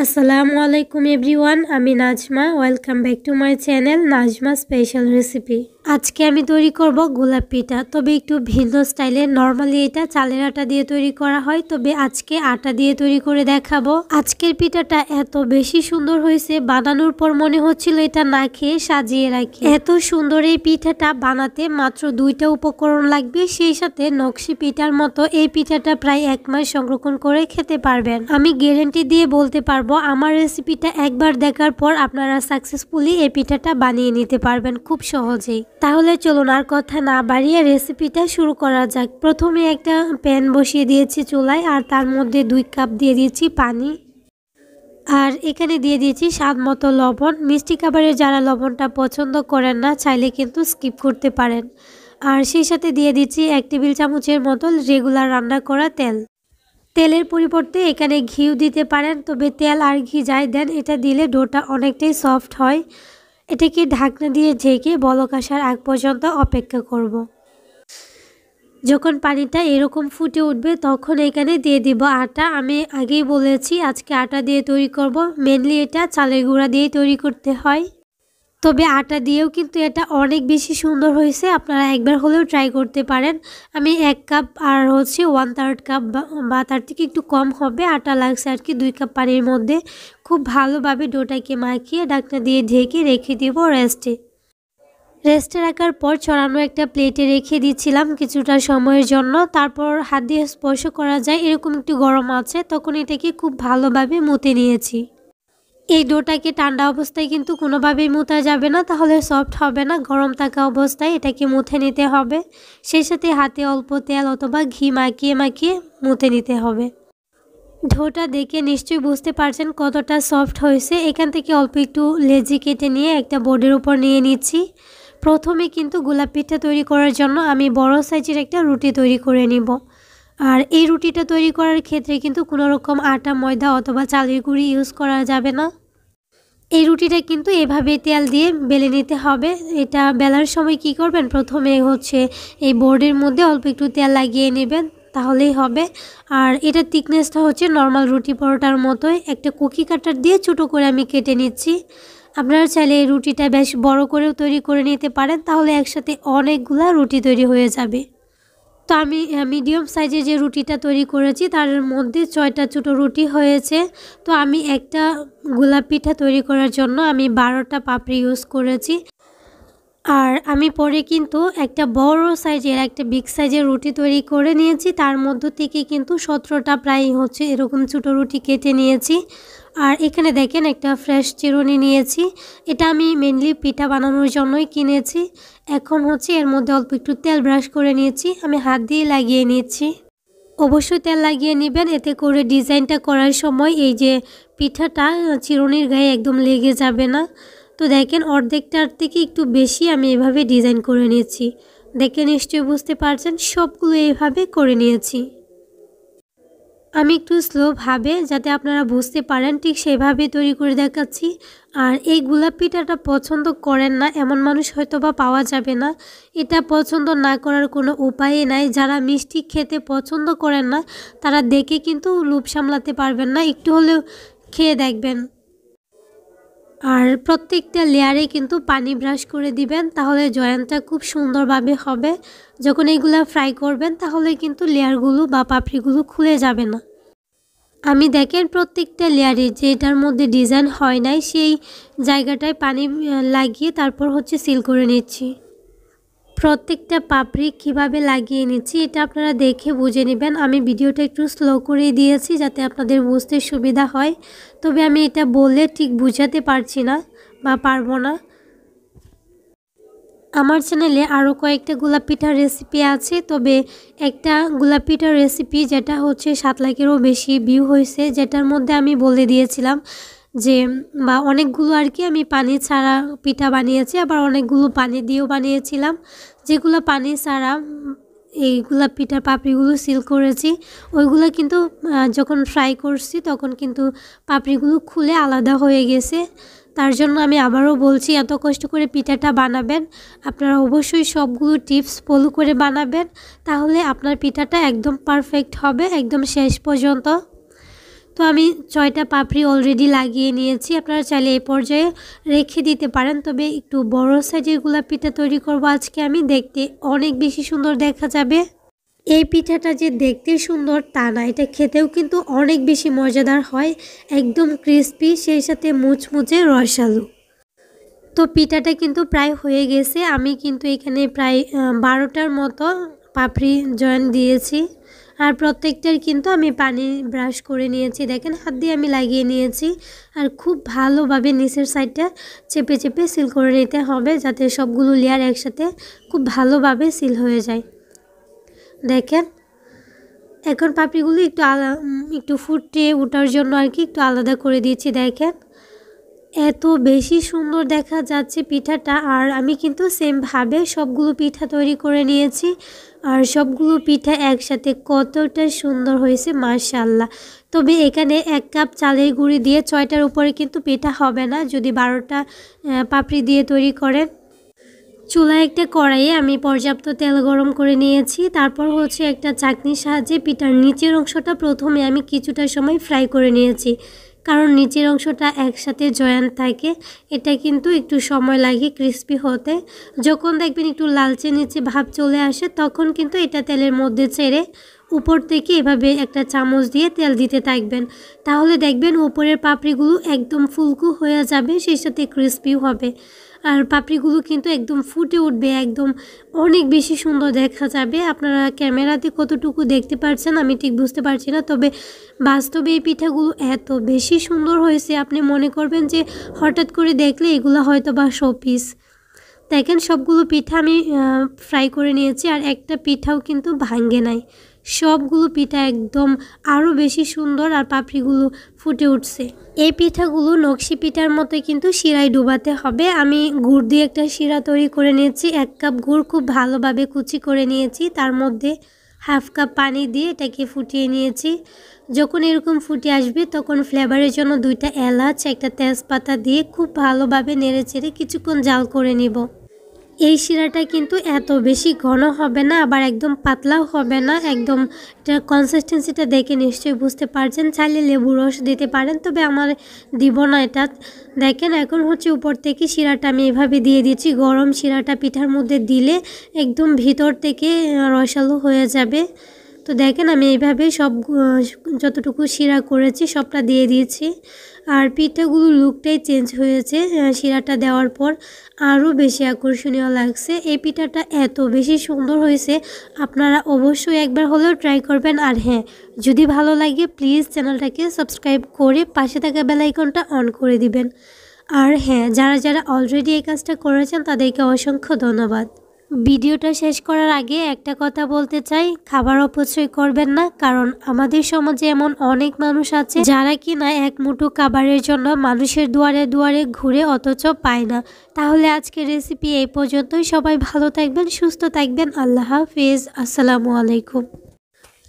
আসসালামু আলাইকুম এভরিওয়ান, আমি Najma. Welcome back to my channel Najma special recipe. আজকে আমি তৈরি করব গোলাপ পিঠা, তবে একটু ভিন্ন স্টাইলে। নর্মালি এটা চালের আটা দিয়ে তৈরি করা হয়, তবে আজকে আটা দিয়ে তৈরি করে দেখাবো। আজকের পিঠাটা এত বেশি সুন্দর হয়েছে, বানানোর পর মনে হচ্ছিল এটা না খেয়ে সাজিয়ে রাখি। এত সুন্দর এই পিঠাটা বানাতে মাত্র 2টা উপকরণ লাগবে, সেই সাথে নকশি পিঠার মতো এই পিঠাটা প্রায় 1 মাস সংরক্ষণ করে খেতে পারবেন। আমি গ্যারান্টি দিয়ে বলতে পারবো আমার রেসিপিটা একবার দেখার পর আপনারা সাকসেসফুলি এই পিঠাটা বানিয়ে নিতে পারবেন খুব সহজেই। তাহলে চলুন আর কথা না বাড়িয়ে রেসিপিটা শুরু করা যাক। প্রথমে একটা প্যান বসিয়ে দিয়েছি চুলায়, আর তার মধ্যে 2 কাপ দিয়ে দিয়েছি পানি, আর এখানে দিয়ে দিয়েছি স্বাদ মতো লবণ। মিষ্টি খাবারের যারা লবণটা পছন্দ করেন না চাইলে কিন্তু স্কিপ করতে পারেন। আর সেই সাথে দিয়ে দিচ্ছি 1 টেবিল চামচের মতো রেগুলার রান্না করা তেল। তেলের পরিবর্তে এখানে ঘিও দিতে পারেন, তবে তেল আর ঘি যাই দেন এটা দিলে ডোটা অনেকটাই সফট হয়। এটাকে ঢাকনা দিয়ে ঢেকে বলক আসার আগ পর্যন্ত অপেক্ষা করব। যখন পানিটা এরকম ফুটে উঠবে তখন এখানে দিয়ে দিব আটা। আমি আগেই বলেছি আজকে আটা দিয়ে তৈরি করব। মেনলি এটা চালের গুঁড়া দিয়ে তৈরি করতে হয়, তবে আটা দিয়েও কিন্তু এটা অনেক বেশি সুন্দর হয়েছে। আপনারা একবার হলেও ট্রাই করতে পারেন। আমি 1 কাপ আর 1/3 কাপ বা তার থেকে একটু কম হবে আটা লাগছে আর কি 2 কাপ পানির মধ্যে। খুব ভালোভাবে ডোটাকে মাখিয়ে ঢাকনা দিয়ে ঢেকে রেখে দিব রেস্টে রাখার পর ছড়ানো একটা প্লেটে রেখে দিচ্ছিলাম কিছুটা সময়ের জন্য। তারপর হাত দিয়ে স্পর্শ করা যায় এরকম একটু গরম আছে, তখন এটাকে খুব ভালোভাবে মুতে নিয়েছি। এই ডোটাকে ঠান্ডা অবস্থায় কিন্তু কোনোভাবেই মুতা যাবে না, তাহলে সফট হবে না। গরম থাকা অবস্থায় এটাকে মুথে নিতে হবে। সেই সাথে হাতে অল্প তেল অথবা ঘি মাখিয়ে মাখিয়ে মুথে নিতে হবে। ডোটা দেখে নিশ্চয়ই বুঝতে পারছেন কতটা সফট হয়েছে। এখান থেকে অল্প একটু লেচি কেটে নিয়ে একটা বোর্ডের উপর নিয়ে নিচ্ছি। প্রথমে কিন্তু গোলাপ পিঠা তৈরি করার জন্য আমি বড় সাইজের একটা রুটি তৈরি করে নিব। আর এই রুটিটা তৈরি করার ক্ষেত্রে কিন্তু কোনো রকম আটা, ময়দা অথবা চালের গুঁড়ি ইউজ করা যাবে না। এই রুটিটা কিন্তু এভাবে তেল দিয়ে বেলে নিতে হবে। এটা বেলার সময় কি করবেন, প্রথমে এই বোর্ডের মধ্যে অল্প একটু তেল লাগিয়ে নেবেন, তাহলেই হবে। আর এটা থিকনেসটা নর্মাল রুটি পরোটার মতোই। একটা কুকি কাটার দিয়ে ছোটো করে আমি কেটে নিচ্ছি। আপনারা চাইলে এই রুটিটা বেশ বড় করেও তৈরি করে নিতে পারেন, তাহলে একসাথে অনেকগুলা রুটি তৈরি হয়ে যাবে। তো আমি মিডিয়াম সাইজের যে রুটিটা তৈরি করেছি তার মধ্যে 6টা ছোটো রুটি হয়েছে। তো আমি একটা গোলাপ পিঠা তৈরি করার জন্য আমি 12টা পাপড়ি ইউজ করেছি। আর আমি পরে কিন্তু একটা বড় সাইজের একটা বিগ সাইজের রুটি তৈরি করে নিয়েছি। তার মধ্য থেকে কিন্তু 17টা প্রায় এরকম ছোটো রুটি কেটে নিয়েছি। আর এখানে দেখেন একটা ফ্রেশ চিরুনি নিয়েছি। এটা আমি মেনলি পিঠা বানানোর জন্যই কিনেছি। এখন এর মধ্যে অল্প একটু তেল ব্রাশ করে নিয়েছি, আমি হাত দিয়ে লাগিয়ে নিচ্ছি। অবশ্যই তেল লাগিয়ে নেবেন, এতে করে ডিজাইনটা করার সময় এই যে পিঠাটা চিরুনির গায়ে একদম লেগে যাবে না। তো দেখেন অর্ধেকটার থেকে একটু বেশি আমি এভাবে ডিজাইন করে নিয়েছি। দেখে নিশ্চয়ই বুঝতে পারছেন সবগুলো এইভাবে করে নিয়েছি। আমি একটু স্লোভাবে যাতে আপনারা বুঝতে পারেন ঠিক সেভাবে তৈরি করে দেখাচ্ছি। আর এই গোলাপ পিঠাটা পছন্দ করেন না এমন মানুষ হয়তোবা পাওয়া যাবে না। এটা পছন্দ না করার কোনো উপায়ই নাই। যারা মিষ্টি খেতে পছন্দ করেন না তারা দেখে কিন্তু লোভ সামলাতে পারবেন না, একটু হলেও খেয়ে দেখবেন। আর প্রত্যেকটা লেয়ারে কিন্তু পানি ব্রাশ করে দিবেন, তাহলে জয়েন্টটা খুব সুন্দরভাবে হবে। যখন এইগুলা ফ্রাই করবেন তাহলে কিন্তু লেয়ারগুলো বা পাপড়িগুলো খুলে যাবে না। আমি দেখেন প্রত্যেকটা লেয়ারে যেটার মধ্যে ডিজাইন হয় নাই সেই জায়গাটায় পানি লাগিয়ে তারপর সিল করে নিচ্ছি। প্রত্যেকটা পাপড়ি কিভাবে লাগিয়ে নিচ্ছি এটা আপনারা দেখে বুঝে নেবেন। আমি ভিডিওটা একটু স্লো করে দিয়েছি যাতে আপনাদের বুঝতে সুবিধা হয়, তবে আমি এটা বললে ঠিক বুঝাতে পারছি না বা পারবো না। আমার চ্যানেলে আরও কয়েকটা গোলাপ পিঠার রেসিপি আছে, তবে একটা গোলাপ পিঠার রেসিপি যেটা 7 লাখেরও বেশি ভিউ হয়েছে, যেটার মধ্যে আমি বলে দিয়েছিলাম যে বা অনেকগুলো আর কি আমি পানি ছাড়া পিঠা বানিয়েছি, আবার অনেকগুলো পানি দিয়েও বানিয়েছিলাম। যেগুলো পানি ছাড়া এই গোলাপ পিঠার পাপড়িগুলো সিল করেছি, ওইগুলো কিন্তু যখন ফ্রাই করছি তখন কিন্তু পাপড়িগুলো খুলে আলাদা হয়ে গেছে। তার জন্য আমি আবারও বলছি, এত কষ্ট করে পিঠাটা বানাবেন আপনারা অবশ্যই সবগুলো টিপস ফলো করে বানাবেন, তাহলে আপনার পিঠাটা একদম পারফেক্ট হবে একদম শেষ পর্যন্ত। তো আমি 6টা পাপড়ি অলরেডি লাগিয়ে নিয়েছি। আপনারা চাইলে এই পর্যায়ে রেখে দিতে পারেন, তবে একটু বড় সাইজের গোলাপ পিঠা তৈরি করব আজকে আমি, দেখতে অনেক বেশি সুন্দর দেখা যাবে। এই পিঠাটা যে দেখতে সুন্দর তা না, এটা খেতেও কিন্তু অনেক বেশি মজাদার হয়, একদম ক্রিস্পি, সেই সাথে মুচমুচে রসালো। তো পিঠাটা কিন্তু প্রায় হয়ে গেছে। আমি কিন্তু এখানে প্রায় 12টার মতো পাপড়ি জয়েন দিয়েছি, আর প্রত্যেকটার কিন্তু আমি পানি ব্রাশ করে নিয়েছি। দেখেন হাত দিয়ে আমি লাগিয়ে নিয়েছি, আর খুব ভালোভাবে নিচের সাইডটা চেপে চেপে সিল করে নিতে হবে, যাতে সবগুলো লেয়ার একসাথে খুব ভালোভাবে সিল হয়ে যায়। দেখেন এখন পাপড়িগুলো একটু ফুটে ওঠার জন্য আর কি একটু আলাদা করে দিয়েছি। দেখেন এত বেশি সুন্দর দেখা যাচ্ছে পিঠাটা। আর আমি কিন্তু সেমভাবে সবগুলো পিঠা তৈরি করে নিয়েছি, আর সবগুলো পিঠা একসাথে কতটা সুন্দর হয়েছে মাশাআল্লাহ। তবে এখানে 1 কাপ চালের গুঁড়ি দিয়ে 6টার উপরে কিন্তু পিঠা হবে না যদি 12টা পাপড়ি দিয়ে তৈরি করেন। চুলায় একটা কড়াইয়ে আমি পর্যাপ্ত তেল গরম করে নিয়েছি। তারপর হচ্ছে একটা চাকনির সাহায্যে পিঠার নিচের অংশটা প্রথমে আমি কিছুটা সময় ফ্রাই করে নিয়েছি, কারণ নিচের অংশটা একসাথে জয়েন্ট থাকে, এটা কিন্তু একটু সময় লাগে ক্রিস্পি হতে। যখন দেখবেন একটু লালচে নিচে ভাব চলে আসে, তখন কিন্তু এটা তেলের মধ্যে ছেড়ে উপর থেকে এভাবে একটা চামচ দিয়ে তেল দিতে থাকবেন, তাহলে দেখবেন উপরের পাপড়িগুলো একদম ফুলকো হয়ে যাবে, সেই সাথে ক্রিস্পিও হবে। আর পাপড়িগুলো কিন্তু একদম ফুটে উঠবে, একদম অনেক বেশি সুন্দর দেখা যাবে। আপনারা ক্যামেরাতে কতটুকু দেখতে পাচ্ছেন আমি ঠিক বুঝতে পারছি না, তবে বাস্তবে এই পিঠাগুলো এত বেশি সুন্দর হয়েছে, আপনি মনে করবেন যে হঠাৎ করে দেখলে এগুলো হয়তো বা শোপিস। দেখেন সবগুলো পিঠা আমি ফ্রাই করে নিয়েছি, আর একটা পিঠাও কিন্তু ভাঙ্গে নাই, সবগুলো পিঠা একদম আরও বেশি সুন্দর, আর পাপড়িগুলো ফুটে উঠছে। এই পিঠাগুলো নকশি পিঠার মতো কিন্তু শিরায় ডুবাতে হবে। আমি গুড় দিয়ে একটা শিরা তৈরি করে নিয়েছি। 1 কাপ গুড় খুব ভালোভাবে কুচি করে নিয়েছি, তার মধ্যে হাফ কাপ পানি দিয়ে এটাকে ফুটিয়ে নিয়েছি। যখন এরকম ফুটে আসবে তখন ফ্লেভারের জন্য 2টা এলাচ, একটা তেজপাতা দিয়ে খুব ভালোভাবে নেড়ে চেড়ে কিছুক্ষণ জাল করে নিব। এই শিরাটা কিন্তু এত বেশি ঘন হবে না, আবার একদম পাতলাও হবে না, একদম এটার কনসিস্টেন্সিটা দেখে নিশ্চয়ই বুঝতে পারছেন। চাইলে লেবু রস দিতে পারেন, তবে আমার দিব না এটা। দেখেন এখন হচ্ছে উপর থেকে শিরাটা আমি এভাবে দিয়ে দিয়েছি। গরম শিরাটা পিঠার মধ্যে দিলে একদম ভিতর থেকে রসালো হয়ে যাবে। তো দেখেন আমি এইভাবে সব যতটুকু শিরা করেছি সবটা দিয়ে দিয়েছি, আর পিঠাগুলোর লুকটাই চেঞ্জ হয়েছে শিরাটা দেওয়ার পর, আরও বেশি আকর্ষণীয় লাগছে। এই পিঠাটা এত বেশি সুন্দর হয়েছে, আপনারা অবশ্যই একবার হলেও ট্রাই করবেন। আর হ্যাঁ, যদি ভালো লাগে প্লিজ চ্যানেলটাকে সাবস্ক্রাইব করে পাশে থাকা বেল আইকনটা অন করে দিবেন। আর হ্যাঁ, যারা অলরেডি এই কাজটা করেছেন তাদেরকে অসংখ্য ধন্যবাদ। ভিডিওটা শেষ করার আগে একটা কথা বলতে চাই, খাবার অপচয় করবেন না, কারণ আমাদের সমাজে এমন অনেক মানুষ আছে যারা কিনা এক মুঠো খাবারের জন্য মানুষের দুয়ারে দুয়ারে ঘুরে অথচ পায় না। তাহলে আজকের রেসিপি এই পর্যন্তই। সবাই ভালো থাকবেন, সুস্থ থাকবেন। আল্লাহ হাফেজ। আসসালামু আলাইকুম।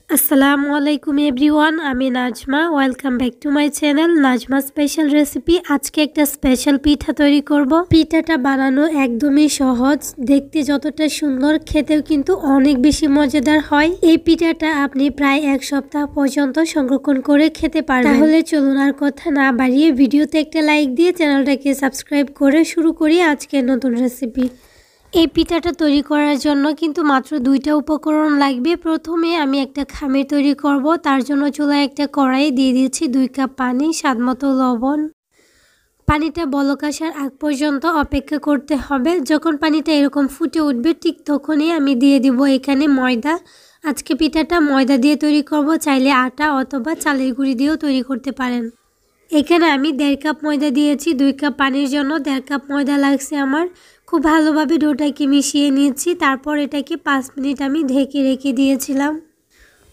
আসসালামু আলাইকুম এভরিওয়ান, আমি Najma. Welcome back to my channel Najma special recipe. আজকে একটা স্পেশাল পিঠা তৈরি করব। পিঠাটা বানানো একদমই সহজ, দেখতে যতটা সুন্দর খেতেও কিন্তু অনেক বেশি মজাদার হয়। এই পিঠাটা আপনি প্রায় 1 সপ্তাহ পর্যন্ত সংরক্ষণ করে খেতে পারবেন। তাহলে চলুন আর কথা না বাড়িয়ে ভিডিওতে একটা লাইক দিয়ে চ্যানেলটাকে সাবস্ক্রাইব করে শুরু করি আজকের নতুন রেসিপি। এই পিঠাটা তৈরি করার জন্য কিন্তু মাত্র 2টা উপকরণ লাগবে। প্রথমে আমি একটা খামির তৈরি করব, তার জন্য চুলায় একটা কড়াই দিয়ে দিয়েছি 2 কাপ পানি, স্বাদমতো লবণ। পানিটা বলক আসার আগ পর্যন্ত অপেক্ষা করতে হবে। যখন পানিটা এরকম ফুটে উঠবে ঠিক তখনই আমি দিয়ে দিব এখানে ময়দা। আজকে পিঠাটা ময়দা দিয়ে তৈরি করব, চাইলে আটা অথবা চালের গুঁড়ি দিয়েও তৈরি করতে পারেন। এখানে আমি 1.5 কাপ ময়দা দিয়েছি, 2 কাপ পানির জন্য 1.5 কাপ ময়দা লাগছে আমার। খুব ভালোভাবে ডোটাকে মিশিয়ে নিয়েছি। তারপর এটাকে 5 মিনিট আমি ঢেকে রেখে দিয়েছিলাম।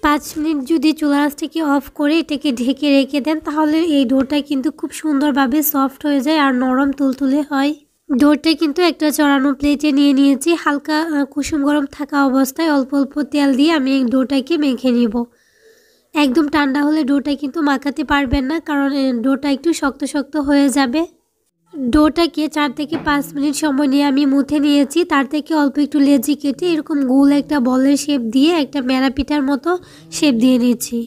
5 মিনিট যদি চুলা আঁচটাকে অফ করে এটাকে ঢেকে রেখে দেন, তাহলে এই ডোটা কিন্তু খুব সুন্দরভাবে সফট হয়ে যায় আর নরম তুলতুলে হয়। ডোটা কিন্তু একটা চড়ানো প্লেটে নিয়ে নিয়েছি। হালকা কুসুম গরম থাকা অবস্থায় অল্প অল্প তেল দিয়ে আমি এই ডোটাকে মেখে নিব। একদম ঠান্ডা হলে ডোটা কিন্তু মাখাতে পারবেন না, কারণ ডোটা একটু শক্ত শক্ত হয়ে যাবে। ডোটাকে 4 থেকে 5 মিনিট সময় নিয়ে আমি মুথে নিয়েছি। তার থেকে অল্প একটু লেচি কেটে এরকম গোল একটা বলের শেপ দিয়ে একটা মেরা পিঠার মতো শেপ দিয়ে নিয়েছি।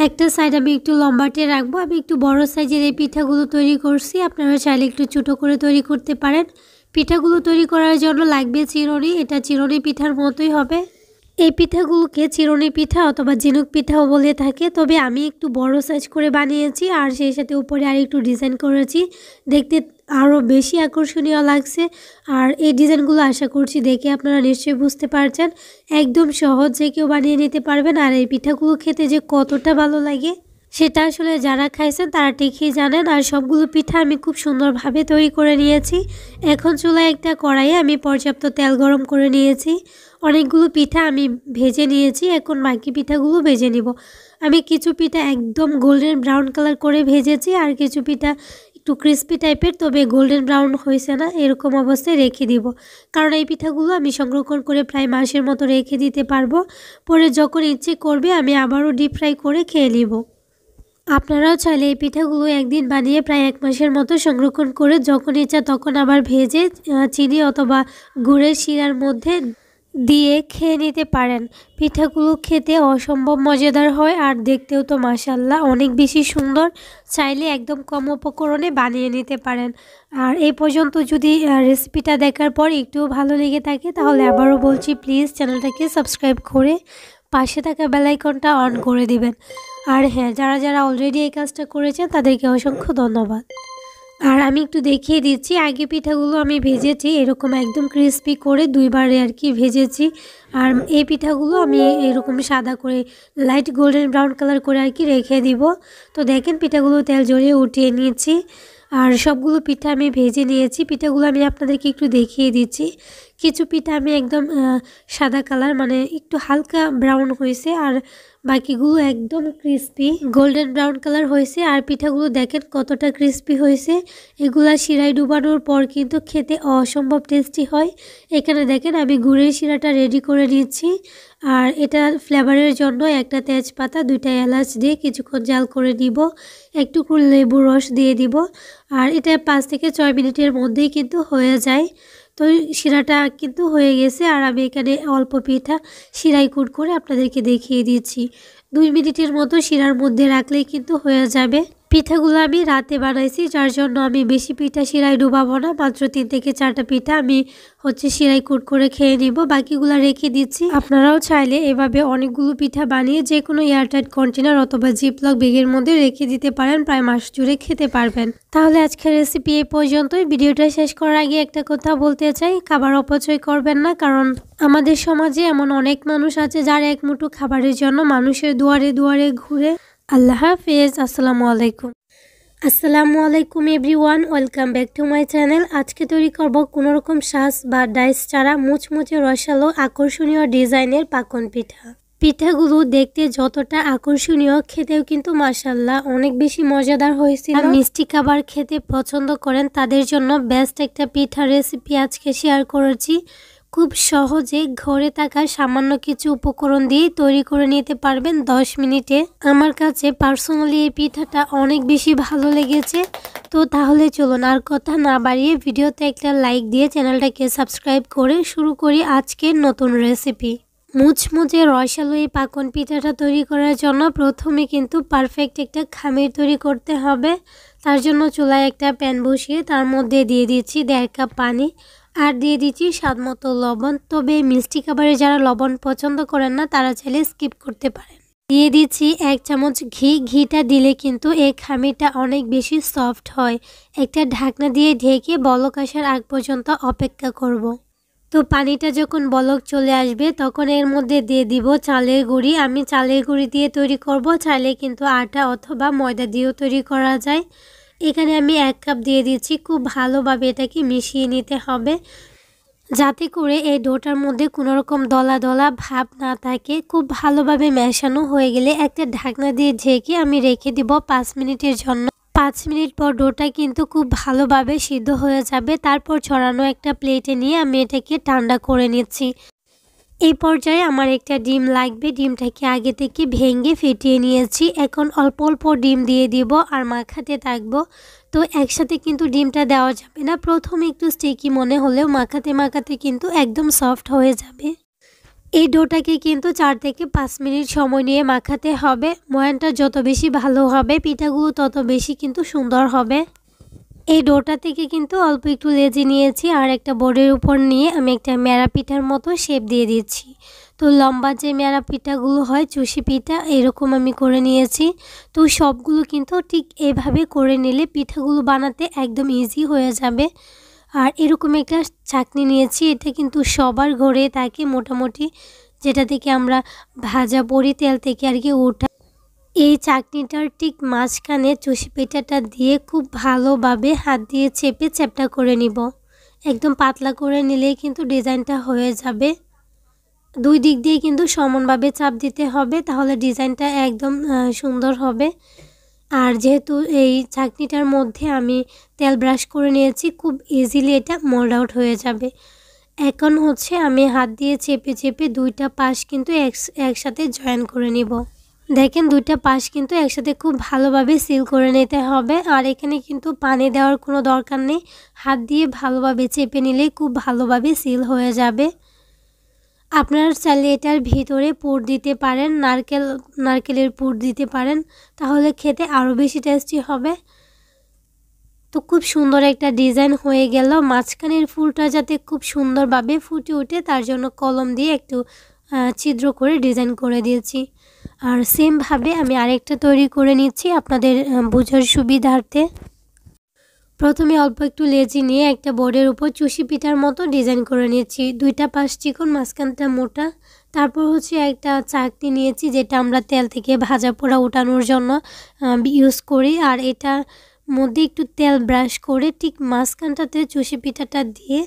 একটা সাইড আমি একটু লম্বাটে রাখবো। আমি একটু বড় সাইজের এই পিঠাগুলো তৈরি করছি, আপনারা চাইলে একটু ছোটো করে তৈরি করতে পারেন। পিঠাগুলো তৈরি করার জন্য লাগবে চিরুনি, এটা চিরুনি পিঠার মতোই হবে। এই পিঠাগুলোকে চিরুনি পিঠা অথবা ঝিনুক পিঠাও বলে থাকে, তবে আমি একটু বড় সাইজ করে বানিয়েছি আর সেই সাথে উপরে আর একটু ডিজাইন করেছি, দেখতে আরও বেশি আকর্ষণীয় লাগছে। আর এই ডিজাইনগুলো আশা করছি দেখে আপনারা নিশ্চয়ই বুঝতে পারছেন, একদম সহজ যে কেউ বানিয়ে নিতে পারবেন। আর এই পিঠাগুলো খেতে যে কতটা ভালো লাগে সেটা আসলে যারা খাইছেন তারা ঠিকই জানেন। আর সবগুলো পিঠা আমি খুব সুন্দরভাবে তৈরি করে নিয়েছি। এখন চুলায় একটা কড়াইয়ে আমি পর্যাপ্ত তেল গরম করে নিয়েছি। অনেকগুলো পিঠা আমি ভেজে নিয়েছি, এখন বাকি পিঠাগুলো ভেজে নিব। আমি কিছু পিঠা একদম গোল্ডেন ব্রাউন কালার করে ভেজেছি, আর কিছু পিঠা একটু ক্রিস্পি টাইপের, তবে গোল্ডেন ব্রাউন হয়েছে না, এরকম অবস্থায় রেখে দিব। কারণ এই পিঠাগুলো আমি সংরক্ষণ করে প্রায় মাসের মতো রেখে দিতে পারবো। পরে যখন ইচ্ছে করবে আমি আবারও ডিপ ফ্রাই করে খেয়ে নিব। আপনারাও চাইলে এই পিঠাগুলো একদিন বানিয়ে প্রায় 1 মাসের মতো সংরক্ষণ করে যখন ইচ্ছা তখন আবার ভেজে চিনি অথবা গুড়ের শিরার মধ্যে দিয়ে খেয়ে নিতে পারেন। পিঠাগুলো খেতে অসম্ভব মজাদার হয় আর দেখতেও তো মাশাআল্লাহ অনেক বেশি সুন্দর। চাইলে একদম কম উপকরণে বানিয়ে নিতে পারেন। আর এই পর্যন্ত যদি রেসিপিটা দেখার পর একটু ভালো লেগে থাকে তাহলে আবারও বলছি, প্লিজ চ্যানেলটাকে সাবস্ক্রাইব করে পাশে থাকা বেল আইকনটা অন করে দিবেন। আর হ্যাঁ, যারা অলরেডি এই কাজটা করেছে তাদেরকে অসংখ্য ধন্যবাদ। আর আমি একটু দেখিয়ে দিচ্ছি, আগে পিঠাগুলো আমি ভেজেছি এরকম একদম ক্রিস্পি করে 2বারে আর কি ভেজেছি। আর এই পিঠাগুলো আমি এরকম সাদা করে লাইট গোল্ডেন ব্রাউন কালার করে আর কি রেখে দিব। তো দেখেন পিঠাগুলো তেল জড়িয়ে উঠিয়ে নিয়েছি আর সবগুলো পিঠা আমি ভেজে নিয়েছি। পিঠাগুলো আমি আপনাদেরকে একটু দেখিয়ে দিচ্ছি। কিছু পিঠা আমি একদম সাদা কালার মানে একটু হালকা ব্রাউন হয়েছে, আর বাকিগুলো একদম ক্রিস্পি গোল্ডেন ব্রাউন কালার হয়েছে। আর পিঠাগুলো দেখেন কতটা ক্রিস্পি হয়েছে। এগুলা শিরায় ডুবানোর পর কিন্তু খেতে অসম্ভব টেস্টি হয়। এখানে দেখেন আমি গুড়ের শিরাটা রেডি করে নিচ্ছি। আর এটা ফ্লেভারের জন্য একটা তেজপাতা, 2টা এলাচ দিয়ে কিছুক্ষণ জাল করে নিব, একটু লেবুর রস দিয়ে দিব। আর এটা 5 থেকে 6 মিনিটের মধ্যেই কিন্তু হয়ে যায়। তো শিরাটা কিন্তু হয়ে গেছে। আর আমি এখানে অল্প পিঠা শিরাই কুট করে আপনাদেরকে দেখিয়ে দিচ্ছি। 2 মিনিটের মতো শিরার মধ্যে রাখলেই কিন্তু হয়ে যাবে। পিঠাগুলো আমি রাতে বানাইছি, যার জন্য আমি বেশি পিঠা শিরায় ডুবাবো না, মাত্র 3 থেকে 4টা পিঠা আমি শিরাই কুট করে খেয়ে নিব, বাকিগুলো রেখে দিচ্ছি। আপনারাও চাইলে এভাবে অনেকগুলো পিঠা বানিয়ে যে কোনো এয়ারটাইট কন্টেনার অথবা জিপলক ব্যাগের মধ্যে রেখে দিতে পারেন, প্রায় মাস জুড়ে খেতে পারবেন। তাহলে আজকের রেসিপি এই পর্যন্তই। ভিডিওটা শেষ করার আগে একটা কথা বলতে চাই, খাবার অপচয় করবেন না, কারণ আমাদের সমাজে এমন অনেক মানুষ আছে যারা এক মুঠো খাবারের জন্য মানুষের দুয়ারে দুয়ারে ঘুরে। আল্লাহ হাফেজ। আসসালামু আলাইকুম everyone, welcome back to my channel. আজকে তৈরি করব কোনোরকম সাজ বা ডাইস ছাড়া মুচমুচে রসালো আকর্ষণীয় ডিজাইনের পাকন পিঠা। পিঠাগুলো দেখতে যতটা আকর্ষণীয়, খেতেও কিন্তু মাশাআল্লাহ অনেক বেশি মজাদার হয়েছিল। মিষ্টি খাবার খেতে পছন্দ করেন তাদের জন্য বেস্ট একটা পিঠা রেসিপি আজকে শেয়ার করেছি। খুব সহজে ঘরে থাকা সামান্য কিছু উপকরণ দিয়ে তৈরি করে নিতে পারবেন 10 মিনিটে। আমার কাছে পার্সোনালি এই পিঠাটা অনেক বেশি ভালো লেগেছে। তো তাহলে চলুন আর কথা না বাড়িয়ে ভিডিওতে একটা লাইক দিয়ে চ্যানেলটাকে সাবস্ক্রাইব করে শুরু করি আজকের নতুন রেসিপি। মুচমুচে রসালো এই পাকন পিঠাটা তৈরি করার জন্য প্রথমে কিন্তু পারফেক্ট একটা খামির তৈরি করতে হবে। তার জন্য চুলায় একটা প্যান বসিয়ে তার মধ্যে দিয়ে দিচ্ছি 1.5 কাপ পানি, আর দিয়ে দিচ্ছি স্বাদ মতো লবণ। তবে মিষ্টি খাবারে যারা লবণ পছন্দ করেন না তারা চাইলে স্কিপ করতে পারেন। দিয়ে দিচ্ছি 1 চামচ ঘি। ঘিটা দিলে কিন্তু এই খামিরটা অনেক বেশি সফট হয়। একটা ঢাকনা দিয়ে ঢেকে বলক আসার আগ পর্যন্ত অপেক্ষা করব। তো পানিটা যখন বলক চলে আসবে তখন এর মধ্যে দিয়ে দিব চালের গুঁড়ি। আমি চালের গুঁড়ি দিয়ে তৈরি করব, চাইলে কিন্তু আটা অথবা ময়দা দিয়েও তৈরি করা যায়। এখানে আমি 1 কাপ দিয়ে দিচ্ছি। খুব ভালোভাবে এটাকে মিশিয়ে নিতে হবে যাতে করে এই ডোটার মধ্যে কোনো রকম দলা দলা ভাব না থাকে। খুব ভালোভাবে মেশানো হয়ে গেলে একটা ঢাকনা দিয়ে ঢেকে আমি রেখে দিব 5 মিনিটের জন্য। 5 মিনিট পর ডোটা কিন্তু খুব ভালোভাবে সিদ্ধ হয়ে যাবে। তারপর ছড়ানো একটা প্লেটে নিয়ে আমি এটাকে ঠান্ডা করে নিচ্ছি। এই পর্যায়ে আমার একটা ডিম লাগবে। ডিমটাকে আগে থেকে ভেঙে ফেটিয়ে নিয়েছি। এখন অল্প অল্প ডিম দিয়ে দিব আর মাখাতে থাকবো। তো একসাথে কিন্তু ডিমটা দেওয়া যাবে না, প্রথমে একটু স্টিকি মনে হলেও মাখাতে মাখাতে কিন্তু একদম সফট হয়ে যাবে। এই ডোটাকে কিন্তু 4 থেকে 5 মিনিট সময় নিয়ে মাখাতে হবে। ময়ানটা যত বেশি ভালো হবে পিঠাগুলো তত বেশি কিন্তু সুন্দর হবে। এই ডোটা থেকে কিন্তু অল্প একটু লেচি নিয়েছি আর একটা বোর্ডের উপর নিয়ে আমি একটা ন্যাড়া পিঠার মতো শেপ দিয়ে দিচ্ছি। তো লম্বা যে ন্যাড়া পিঠাগুলো হয় চুষি পিঠা এরকম আমি করে নিয়েছি। তো সবগুলো কিন্তু ঠিক এভাবে করে নিলে পিঠাগুলো বানাতে একদম ইজি হয়ে যাবে। আর এরকম একটা চাকনি নিয়েছি, এটা কিন্তু সবার ঘরে থাকে মোটামুটি, যেটা থেকে আমরা ভাজা বড়ি তেল থেকে আর কি ওঠা। এই চাকনিটার ঠিক মাঝখানে চষি পিঠাটা দিয়ে খুব ভালোভাবে হাত দিয়ে চেপে চ্যাপটা করে নিব। একদম পাতলা করে নিলেই কিন্তু ডিজাইনটা হয়ে যাবে। দুই দিক দিয়ে কিন্তু সমানভাবে চাপ দিতে হবে, তাহলে ডিজাইনটা একদম সুন্দর হবে। আর যেহেতু এই চাকনিটার মধ্যে আমি তেল ব্রাশ করে নিয়েছি, খুব ইজিলি এটা মোল্ড আউট হয়ে যাবে। এখন হচ্ছে আমি হাত দিয়ে চেপে চেপে দুইটা পাশ কিন্তু একসাথে জয়েন করে নিব। দেখেন দুইটা পাশ কিন্তু একসাথে খুব ভালোভাবে সিল করে নিতে হবে। আর এখানে কিন্তু পানি দেওয়ার কোনো দরকার নেই, হাত দিয়ে ভালোভাবে চেপে নিলেই খুব ভালোভাবে সিল হয়ে যাবে। আপনারা চাইলে এটার ভিতরে পুর দিতে পারেন, নারকেলের পুর দিতে পারেন, তাহলে খেতে আরও বেশি টেস্টি হবে। তো খুব সুন্দর একটা ডিজাইন হয়ে গেল। মাঝখানের ফুলটা যাতে খুব সুন্দরভাবে ফুটে ওঠে তার জন্য কলম দিয়ে একটু ছিদ্র করে ডিজাইন করে দিয়েছি। আর সেমভাবে আমি আরেকটা তৈরি করে নিচ্ছি আপনাদের বোঝার সুবিধার্থে। প্রথমে অল্প একটু লেচি নিয়ে একটা বোর্ডের উপর চুষি পিঠার মতো ডিজাইন করে নিয়েছি। দুইটা পাশ চিকন, মাঝখানটা মোটা। তারপর হচ্ছে একটা চাকনি নিয়েছি যেটা আমরা তেল থেকে ভাজা পোড়া উঠানোর জন্য ইউজ করি। আর এটা মধ্যে একটু তেল ব্রাশ করে ঠিক মাঝখানটাতে চুষি পিঠাটা দিয়ে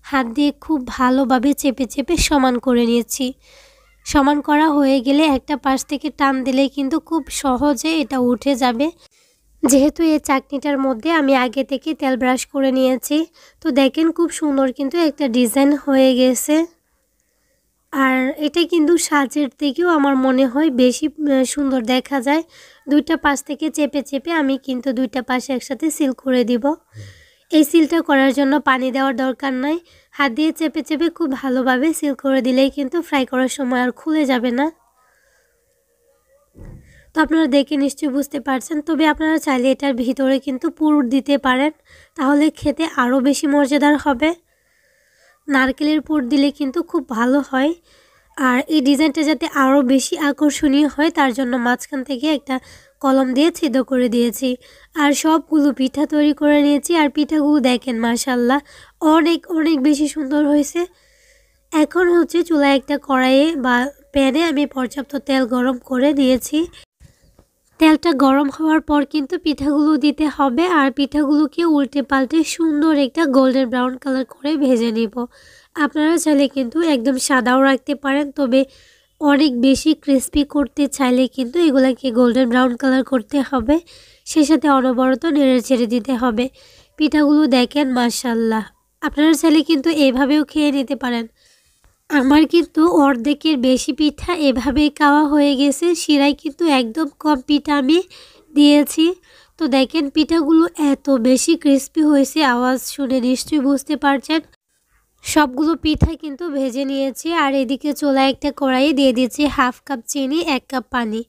হাত দিয়ে খুব ভালোভাবে চেপে চেপে সমান করে নিয়েছি। সমান করা হয়ে গেলে একটা পাশ থেকে টান দিলেই কিন্তু খুব সহজে এটা উঠে যাবে। যেহেতু এই চাকনিটার মধ্যে আমি আগে থেকে তেল ব্রাশ করে নিয়েছি, তো দেখেন খুব সুন্দর কিন্তু একটা ডিজাইন হয়ে গেছে। আর এটা কিন্তু সাজের থেকেও আমার মনে হয় বেশি সুন্দর দেখা যায়। দুইটা পাশ থেকে চেপে চেপে আমি কিন্তু দুইটা পাশ একসাথে সিল করে দিব। এই সিলটা করার জন্য পানি দেওয়ার দরকার নাই, হাত দিয়ে চেপে চেপে খুব ভালোভাবে সিল করে দিলেই কিন্তু ফ্রাই করার সময় আর খুলে যাবে না। তো আপনারা দেখে নিশ্চয়ই বুঝতে পারছেন। তবে আপনারা চাইলে এটার ভিতরে কিন্তু পুর দিতে পারেন, তাহলে খেতে আরও বেশি মজাদার হবে। নারকেলের পুর দিলে কিন্তু খুব ভালো হয়। আর এই ডিজাইনটা যাতে আরও বেশি আকর্ষণীয় হয় তার জন্য মাঝখান থেকে একটা কলম দিয়ে ছিদ্র করে দিয়েছি। আর সবগুলো পিঠা তৈরি করে নিয়েছি। আর পিঠাগুলো দেখেন মাশাআল্লাহ অনেক অনেক বেশি সুন্দর হয়েছে। এখন হচ্ছে চুলায় একটা কড়াইয়ে বা প্যানে আমি পর্যাপ্ত তেল গরম করে নিয়েছি। তেলটা গরম হওয়ার পর কিন্তু পিঠাগুলো দিতে হবে। আর পিঠাগুলোকে উল্টে পাল্টে সুন্দর একটা গোল্ডেন ব্রাউন কালার করে ভেজে নিব। আপনারা চাইলে কিন্তু একদম সাদাও রাখতে পারেন, তবে অনেক বেশি ক্রিস্পি করতে চাইলে কিন্তু এগুলাকে গোল্ডেন ব্রাউন কালার করতে হবে। সেই সাথে অনবরত নেড়ে ছেড়ে দিতে হবে। পিঠাগুলো দেখেন মাশাআল্লাহ, আপনারা চাইলে কিন্তু এভাবেও খেয়ে নিতে পারেন। আমার কিন্তু অর্ধেকের বেশি পিঠা এভাবেই খাওয়া হয়ে গেছে। শিরায় কিন্তু একদম কম পিঠা আমি দিয়েছি। তো দেখেন পিঠাগুলো এত বেশি ক্রিস্পি হয়েছে, আওয়াজ শুনে নিশ্চয়ই বুঝতে পারছেন। সবগুলো পিঠা কিন্তু ভেজে নিয়েছি। আর এদিকে চুলায় একটা কড়াইয়ে দিয়ে দিচ্ছি হাফ কাপ চিনি, 1 কাপ পানি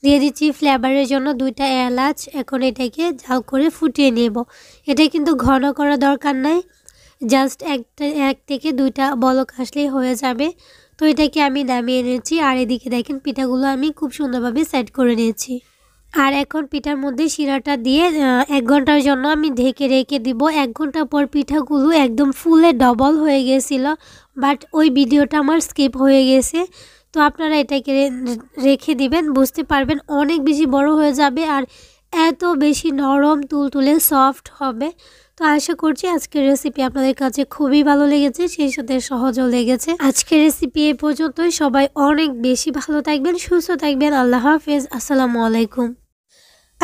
দিয়ে দিচ্ছি ফ্লেভারের জন্য 2টা এলাচ। এখন এটাকে জাল করে ফুটিয়ে নেব। এটা কিন্তু ঘন করা দরকার নাই, জাস্ট এক থেকে 2টা বলক আসলেই হয়ে যাবে। তো এটাকে আমি নামিয়ে নিয়েছি। আর এদিকে দেখেন পিঠাগুলো আমি খুব সুন্দরভাবে সেট করে নিয়েছি। আর এখন পিঠার মধ্যে শিরাটা দিয়ে 1 ঘন্টার জন্য আমি ঢেকে রেখে দিব। 1 ঘন্টা পর পিঠাগুলো একদম ফুলে ডবল হয়ে গেছিলো, বাট ওই ভিডিওটা আমার স্কিপ হয়ে গেছে। তো আপনারা এটাকে রেখে দিবেন, বুঝতে পারবেন অনেক বেশি বড় হয়ে যাবে আর এত বেশি নরম তুলতুলে সফট হবে। তো আশা করছি আজকের রেসিপি আপনাদের কাছে খুবই ভালো লেগেছে, সেই সাথে সহজও লেগেছে। আজকের রেসিপি এ পর্যন্তই। সবাই অনেক বেশি ভালো থাকবেন, সুস্থ থাকবেন। আল্লাহ হাফেজ, আসসালামু আলাইকুম।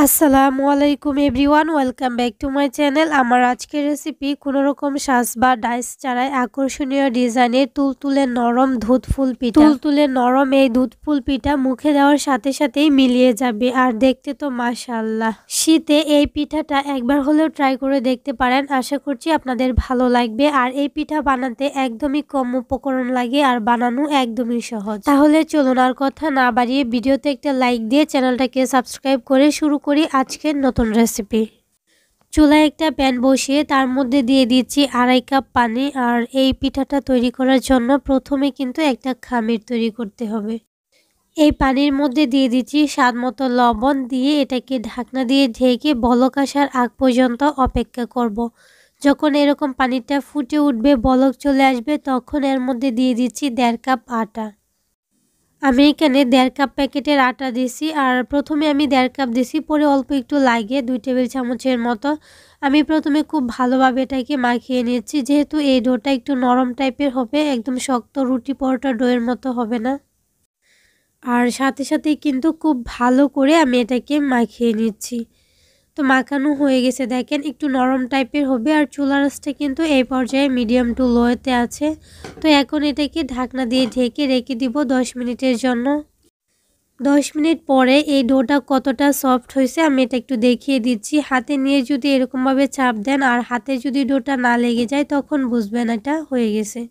আসসালামু আলাইকুম everyone, welcome back to my channel. আমার আজকের রেসিপি কোনো রকম সাজ বা ডাইস ছাড়াই আকর্ষণীয় ডিজাইনের তুলতুলে নরম দুধ ফুল পিঠা। তুলতুলে নরম এই দুধ ফুল পিঠা মুখে দেওয়ার সাথে সাথেই মিলিয়ে যাবে, আর দেখতে তো মাশাআল্লাহ। শীতে এই পিঠাটা একবার হলেও ট্রাই করে দেখতে পারেন, আশা করছি আপনাদের ভালো লাগবে। আর এই পিঠা বানাতে একদমই কম উপকরণ লাগে আর বানানো একদমই সহজ। তাহলে চলুন আর কথা না বাড়িয়ে ভিডিওতে একটা লাইক দিয়ে চ্যানেলটাকে সাবস্ক্রাইব করে শুরু করি আজকের নতুন রেসিপি। চুলায় একটা প্যান বসিয়ে তার মধ্যে দিয়ে দিচ্ছি 2.5 কাপ পানি। আর এই পিঠাটা তৈরি করার জন্য প্রথমে কিন্তু একটা খামির তৈরি করতে হবে। এই পানির মধ্যে দিয়ে দিচ্ছি স্বাদ মতো লবণ, দিয়ে এটাকে ঢাকনা দিয়ে ঢেকে বলক আসার আগ পর্যন্ত অপেক্ষা করব। যখন এরকম পানিটা ফুটে উঠবে, বলক চলে আসবে, তখন এর মধ্যে দিয়ে দিচ্ছি 1.5 কাপ আটা। আমি এখানে 1.5 কাপ প্যাকেটের আটা দিছি। আর প্রথমে আমি 1.5 কাপ দিছি, পরে অল্প একটু লাগিয়ে 2 টেবিল চামচের মতো আমি প্রথমে খুব ভালোভাবে এটাকে মাখিয়ে নিচ্ছি। যেহেতু এই ডোটা একটু নরম টাইপের হবে, একদম শক্ত রুটি পরোটা ডোয়ের মতো হবে না। আর সাথে সাথেই কিন্তু খুব ভালো করে আমি এটাকে মাখিয়ে নিচ্ছি। তো মাখানো হয়ে গেছে, দেখেন একটু নরম টাইপের হবে। আর চুলার আঁচটা কিন্তু এই পর্যায়ে মিডিয়াম টু লোতে আছে। তো এখন এটাকে ঢাকনা দিয়ে ঢেকে রেখে দিব 10 মিনিটের জন্য। 10 মিনিট পরে এই ডোটা কতটা সফট হয়েছে আমি এটা একটু দেখিয়ে দিচ্ছি। হাতে নিয়ে যদি এরকমভাবে চাপ দেন আর হাতে যদি ডোটা না লেগে যায়, তখন বুঝবেন এটা হয়ে গেছে।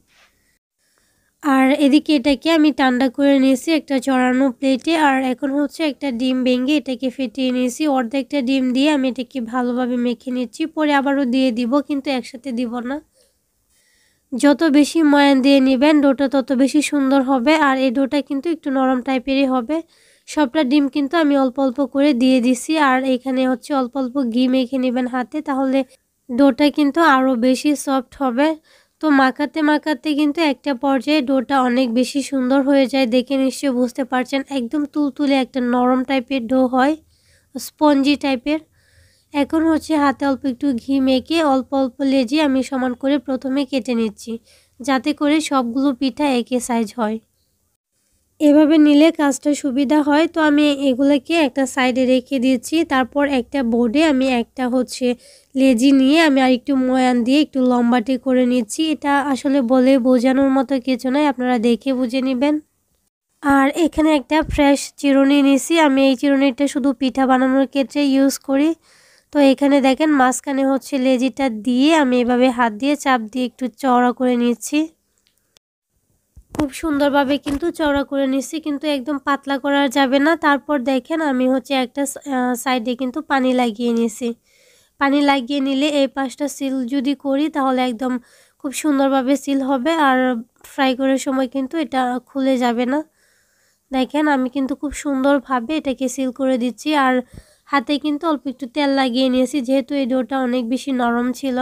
আর এদিকে এটাকে আমি ঠান্ডা করে নিয়েছি একটা চড়ানো প্লেটে। আর এখন হচ্ছে একটা ডিম ভেঙে এটাকে ফেটিয়ে নিয়েছি। অর্ধেকটা ডিম দিয়ে আমি এটাকে ভালোভাবে মেখে নিচ্ছি, পরে আবারও দিয়ে দিব, কিন্তু একসাথে দিব না। যত বেশি ময়ান দিয়ে নেবেন ডোটা তত বেশি সুন্দর হবে। আর এই ডোটা কিন্তু একটু নরম টাইপেরই হবে। সবটা ডিম কিন্তু আমি অল্প অল্প করে দিয়ে দিছি। আর এখানে হচ্ছে অল্প অল্প ঘি মেখে নেবেন হাতে, তাহলে ডোটা কিন্তু আরও বেশি সফট হবে। তো মাখাতে মাখাতে কিন্তু একটা পর্যায়ে ডোটা অনেক বেশি সুন্দর হয়ে যায়, দেখে নিশ্চয়ই বুঝতে পারছেন। একদম তুলতুলে একটা নরম টাইপের ডো হয়, স্পঞ্জি টাইপের। এখন হচ্ছে হাতে অল্প একটু ঘি মেখে অল্প অল্প লেজে আমি সমান করে প্রথমে কেটে নিচ্ছি, যাতে করে সবগুলো পিঠা একই সাইজ হয়। এভাবে নিলে কাজটা সুবিধা হয়। তো আমি এগুলোকে একটা সাইডে রেখে দিচ্ছি। তারপর একটা বোর্ডে আমি একটা হচ্ছে লেজি নিয়ে আমি আর একটু ময়ান দিয়ে একটু লম্বাটে করে নিচ্ছি। এটা আসলে বলে বোঝানোর মতো কিছু নয়, আপনারা দেখে বুঝে নেবেন। আর এখানে একটা ফ্রেশ চিরুনি নিয়েছি। আমি এই চিরুনিটা শুধু পিঠা বানানোর ক্ষেত্রে ইউজ করি। তো এখানে দেখেন মাঝখানে হচ্ছে লেজিটা দিয়ে আমি এভাবে হাত দিয়ে চাপ দিয়ে একটু চওড়া করে নিচ্ছি। খুব সুন্দরভাবে কিন্তু চওড়া করে নিচ্ছি, কিন্তু একদম পাতলা করা যাবে না। তারপর দেখেন আমি হচ্ছে একটা সাইডে কিন্তু পানি লাগিয়ে নিয়েছি। পানি লাগিয়ে নিলে এই পাশটা সিল যদি করি, তাহলে একদম খুব সুন্দরভাবে সিল হবে। আর ফ্রাই করার সময় কিন্তু এটা খুলে যাবে না। দেখেন আমি কিন্তু খুব সুন্দরভাবে এটাকে সিল করে দিচ্ছি। আর হাতে কিন্তু অল্প একটু তেল লাগিয়ে নিয়েছি, যেহেতু এই ডোটা অনেক বেশি নরম ছিল।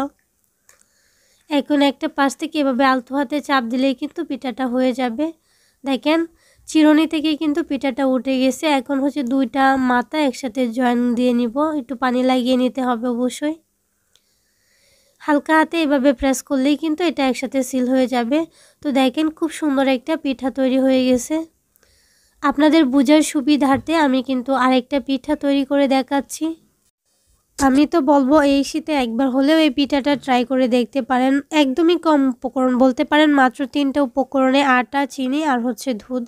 এখন একটা পাশ থেকে এভাবে আলতো হাতে চাপ দিলেই কিন্তু পিঠাটা হয়ে যাবে। দেখেন চিরুনি থেকে কিন্তু পিঠাটা উঠে গেছে। এখন হচ্ছে দুইটা মাথা একসাথে জয়েন দিয়ে নিব, একটু পানি লাগিয়ে নিতে হবে অবশ্যই। হালকা হাতে এভাবে প্রেস করলেই কিন্তু এটা একসাথে সিল হয়ে যাবে। তো দেখেন খুব সুন্দর একটা পিঠা তৈরি হয়ে গেছে। আপনাদের বোঝার সুবিধার্থে আমি কিন্তু আরেকটা পিঠা তৈরি করে দেখাচ্ছি। আমি তো বলবো এই শীতে একবার হলেও এই পিঠাটা ট্রাই করে দেখতে পারেন। একদমই কম উপকরণ বলতে পারেন, মাত্র 3টা উপকরণে আটা, চিনি আর হচ্ছে দুধ।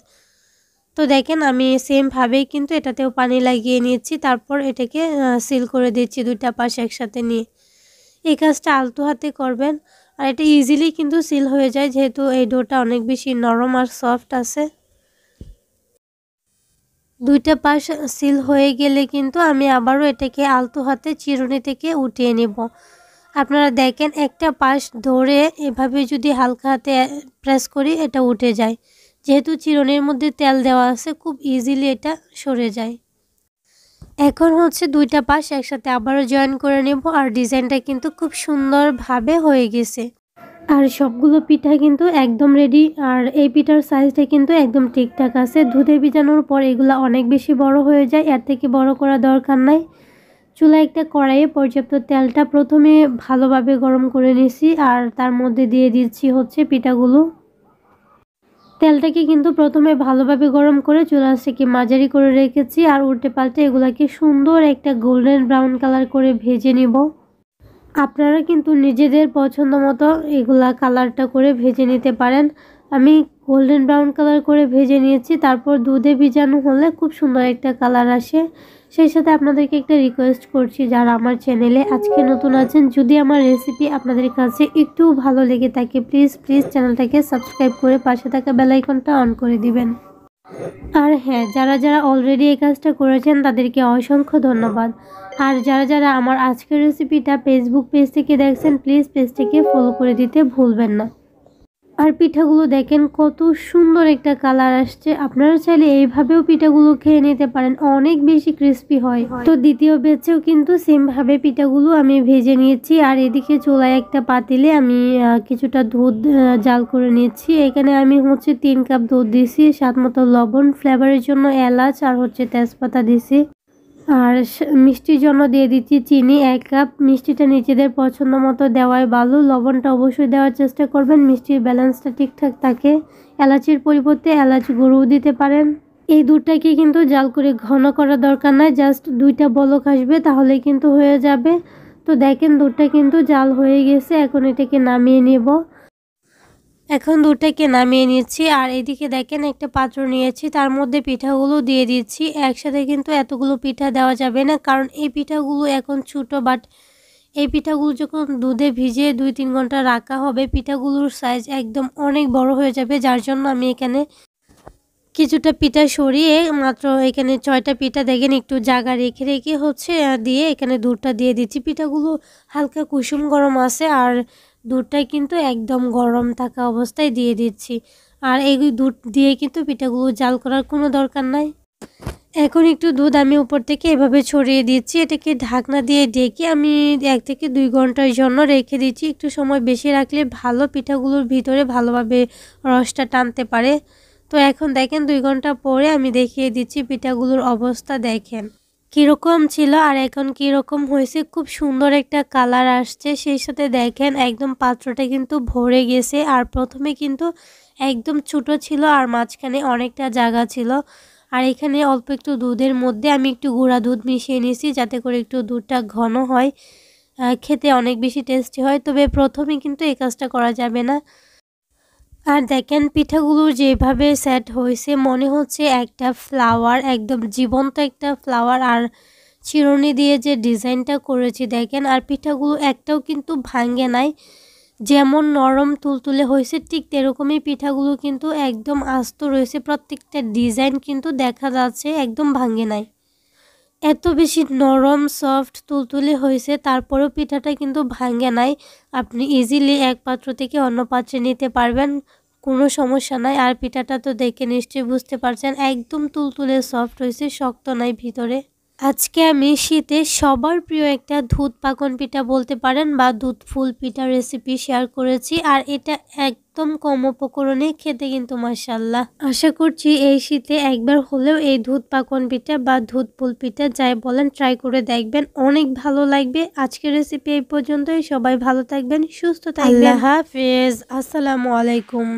তো দেখেন আমি সেমভাবেই কিন্তু এটাতেও পানি লাগিয়ে নিয়েছি। তারপর এটাকে সিল করে দিচ্ছি দুইটা পাশ একসাথে নিয়ে। এই কাজটা আলতো হাতে করবেন, আর এটা ইজিলি কিন্তু সিল হয়ে যায়, যেহেতু এই ডোটা অনেক বেশি নরম আর সফট আছে। দুইটা পাশ সিল হয়ে গেলে কিন্তু আমি আবারও এটাকে আলতো হাতে চিরুনি থেকে উঠিয়ে নেব। আপনারা দেখেন একটা পাশ ধরে এভাবে যদি হালকা হাতে প্রেস করি, এটা উঠে যায়। যেহেতু চিরুনির মধ্যে তেল দেওয়া আছে, খুব ইজিলি এটা সরে যায়। এখন হচ্ছে দুইটা পাশ একসাথে আবারও জয়েন করে নেব। আর ডিজাইনটা কিন্তু খুব সুন্দরভাবে হয়ে গেছে। আর সবগুলো পিঠা কিন্তু একদম রেডি। আর এই পিঠার সাইজটা কিন্তু একদম ঠিকঠাক আছে। দুধে ভিজানোর পর এগুলো অনেক বেশি বড় হয়ে যায়, এর থেকে বড় করা দরকার নাই। চুলায় একটা কড়াইয়ে পর্যাপ্ত তেলটা প্রথমে ভালোভাবে গরম করে নিছি। আর তার মধ্যে দিয়ে দিচ্ছি হচ্ছে পিঠাগুলো। তেলটাকে কিন্তু প্রথমে ভালোভাবে গরম করে চুলা থেকে মাঝারি করে রেখেছি আর উল্টে পাল্টে এগুলাকে সুন্দর একটা গোল্ডেন ব্রাউন কালার করে ভেজে নিব। আপনারা কিন্তু নিজেদের পছন্দ মতো এগুলা কালারটা করে ভেজে নিতে পারেন। আমি গোল্ডেন ব্রাউন কালার করে ভেজে নিয়েছি। তারপর দুধে ভিজানো হলে খুব সুন্দর একটা কালার আসে। সেই সাথে আপনাদেরকে একটা রিকোয়েস্ট করছি, যারা আমার চ্যানেলে আজকে নতুন আছেন, যদি আমার রেসিপি আপনাদের কাছে একটু ভালো লেগে থাকে প্লিজ চ্যানেলটাকে সাবস্ক্রাইব করে পাশে থাকা বেল আইকনটা অন করে দিবেন। আর হ্যাঁ, যারা অলরেডি এই কাজটা করেছেন তাদেরকে অসংখ্য ধন্যবাদ। আর যারা আমার আজকের রেসিপিটা ফেসবুক পেজ থেকে দেখছেন প্লিজ পেজটিকে ফলো করে দিতে ভুলবেন না। আর পিঠাগুলো দেখেন কত সুন্দর একটা কালার আসছে। আপনারা চাইলে এইভাবেও পিঠাগুলো খেয়ে নিতে পারেন, অনেক বেশি ক্রিস্পি হয়। তো দ্বিতীয় ব্যাচেও কিন্তু সেমভাবে পিঠাগুলো আমি ভেজে নিয়েছি। আর এদিকে চুলায় একটা পাতিলে আমি কিছুটা দুধ জাল করে নিয়েছি। এখানে আমি 3 কাপ দুধ দিয়েছি, স্বাদ মতো লবণ, ফ্লেভারের জন্য এলাচ আর তেজপাতা দিয়েছি। আর মিষ্টির জন্য দিয়ে দিচ্ছি চিনি 1 কাপ। মিষ্টিটা নিজেদের পছন্দ মতো দেওয়াই ভালো, লবণটা অবশ্যই দেওয়ার চেষ্টা করবেন, মিষ্টির ব্যালেন্সটা ঠিকঠাক থাকে। এলাচির পরিবর্তে এলাচ গুঁড়োও দিতে পারেন। এই দুধটাকে কিন্তু জাল করে ঘন করার দরকার নাই, জাস্ট 2টা বলক আসবে তাহলে কিন্তু হয়ে যাবে। তো দেখেন দুধটা কিন্তু জাল হয়ে গেছে, এখন এটাকে নামিয়ে নেব। এখন দুধটাকে নামিয়ে নিচ্ছি। আর এদিকে দেখেন একটা পাত্র নিয়েছি, তার মধ্যে পিঠাগুলো দিয়ে দিচ্ছি। একসাথে কিন্তু এতগুলো পিঠা দেওয়া যাবে না, কারণ এই পিঠাগুলো এখন ছোটো, বাট এই পিঠাগুলো যখন দুধে ভিজে 2-3 ঘন্টা রাখা হবে পিঠাগুলোর সাইজ একদম অনেক বড় হয়ে যাবে। যার জন্য আমি এখানে কিছুটা পিঠা সরিয়ে মাত্র এখানে 6টা পিঠা দেখেন একটু জায়গা রেখে দিয়ে এখানে দুধটা দিয়ে দিচ্ছি। পিঠাগুলো হালকা কুসুম গরম আছে আর দুধটাই কিন্তু একদম গরম থাকা অবস্থায় দিয়ে দিচ্ছি। আর এই দুধ দিয়ে কিন্তু পিঠাগুলো জাল করার কোনো দরকার নাই। এখন একটু দুধ আমি উপর থেকে এভাবে ছড়িয়ে দিচ্ছি। এটাকে ঢাকনা দিয়ে ঢেকে আমি 1 থেকে 2 ঘন্টার জন্য রেখে দিচ্ছি। একটু সময় বেশি রাখলে ভালো, পিঠাগুলোর ভিতরে ভালোভাবে রসটা টানতে পারে। তো এখন দেখেন 2 ঘন্টা পরে আমি দেখিয়ে দিচ্ছি পিঠাগুলোর অবস্থা দেখেন কীরকম ছিল আর এখন কীরকম হয়েছে। খুব সুন্দর একটা কালার আসছে, সেই সাথে দেখেন একদম পাত্রটা কিন্তু ভরে গেছে। আর প্রথমে কিন্তু একদম ছোটো ছিল আর মাঝখানে অনেকটা জায়গা ছিল। আর এখানে অল্প একটু দুধের মধ্যে আমি একটু গুঁড়া দুধ মিশিয়ে নিয়েছি যাতে করে একটু দুধটা ঘন হয়, খেতে অনেক বেশি টেস্টি হয়। তবে প্রথমে কিন্তু এই কাজটা করা যাবে না। আর দেখেন পিঠাগুলো যেভাবে সেট হয়েছে মনে হচ্ছে একটা ফ্লাওয়ার, একদম জীবন্ত একটা ফ্লাওয়ার। আর চিরুনি দিয়ে যে ডিজাইনটা করেছি দেখেন, আর পিঠাগুলো একটাও কিন্তু ভাঙে নাই, যেমন নরম তুলতুলে হয়েছে ঠিক তেরকমই পিঠাগুলো কিন্তু একদম আস্ত রয়েছে। প্রত্যেকটা ডিজাইন কিন্তু দেখা যাচ্ছে একদম ভাঙে নাই, এত বেশি নরম সফট তুলতুলে হয়েছে। তারপরেও পিঠাটা কিন্তু ভাঙে নাই, আপনি ইজিলি এক পাত্র থেকে অন্য পাত্রে নিতে পারবেন, কোনো সমস্যা নাই। আর পিঠাটা তো দেখে নিশ্চয়ই বুঝতে পারছেন একদম তুলতুলে সফট হয়েছে, শক্ত নাই ভিতরে। আজকে আমি শীতে সবার প্রিয় একটা দুধ পাকন পিঠা বলতে পারেন বা দুধ ফুল পিঠা রেসিপি শেয়ার করেছি। আর এটা একদম কম উপকরণে খেতে কিন্তু মাশাআল্লাহ। আশা করছি এই শীতে একবার হলেও এই দুধ পাকন পিঠা বা দুধ ফুল পিঠা যাই বলেন ট্রাই করে দেখবেন, অনেক ভালো লাগবে। আজকের রেসিপি এই পর্যন্তই, সবাই ভালো থাকবেন, সুস্থ থাকবেন, আল্লাহ হাফেজ, আসসালামু আলাইকুম।